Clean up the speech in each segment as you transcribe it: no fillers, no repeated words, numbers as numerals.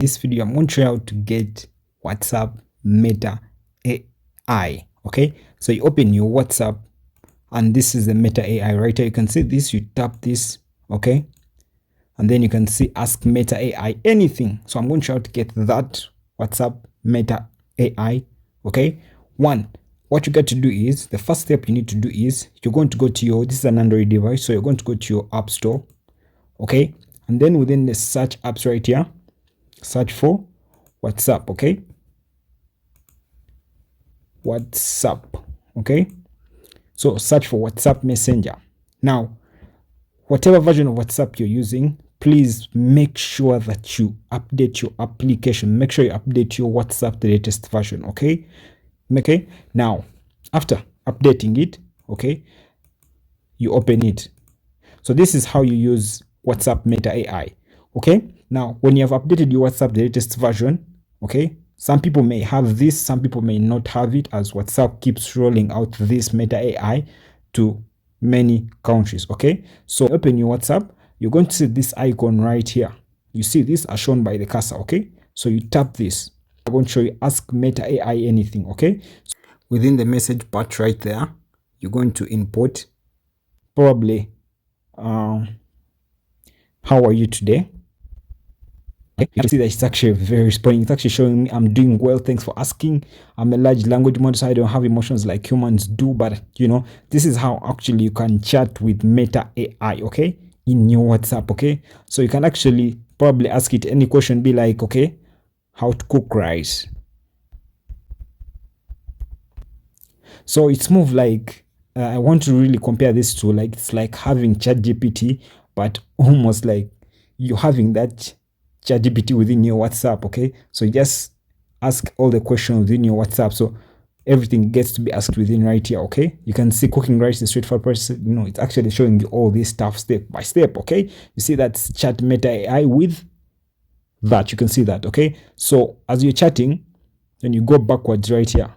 This video I'm going to show you how to get WhatsApp Meta AI. Okay, so you open your WhatsApp and this is the Meta AI right here. You can see this, you tap this, okay, and then you can see ask Meta AI anything. So I'm going to show you how to get that WhatsApp Meta AI. Okay, what you got to do is, the first step you need to do is you're going to go to your, this is an Android device, so you're going to go to your App Store, okay, and then within the search apps right here, search for WhatsApp, okay, WhatsApp, okay, so search for WhatsApp Messenger. Now, whatever version of WhatsApp you're using, please make sure that you update your application. Make sure you update your WhatsApp to the latest version, okay. Okay, now after updating it, okay, you open it. So this is how you use WhatsApp Meta AI. Okay, now when you have updated your WhatsApp the latest version, okay, some people may have this, some people may not have it, as WhatsApp keeps rolling out this Meta AI to many countries. Okay, so open your WhatsApp, you're going to see this icon right here. You see this as shown by the cursor. Okay, so you tap this. I'm going to show you ask Meta AI anything. Okay, so within the message part right there, you're going to import probably how are you today. You can see that it's actually very responding. It's actually showing me I'm doing well, thanks for asking. I'm a large language model, so I don't have emotions like humans do, but you know, this is how actually you can chat with Meta AI, okay, in your WhatsApp. Okay, so you can actually probably ask it any question, be like, okay, how to cook rice. So it's more like I want to really compare this to, like, it's like having ChatGPT, but almost like you're having that ChatGPT within your WhatsApp. Okay, so you just ask all the questions within your WhatsApp, so everything gets to be asked within right here. Okay, you can see cooking rice is straightforward process. You know, it's actually showing you all this stuff step by step. Okay, you see that's chat Meta AI with that. You can see that. Okay, so as you're chatting, then you go backwards right here,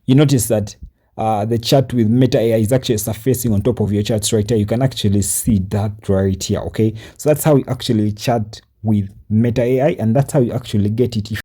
you notice that the chat with Meta AI is actually surfacing on top of your chats right here. You can actually see that right here. Okay, so that's how you actually chat with Meta AI, and that's how you actually get it.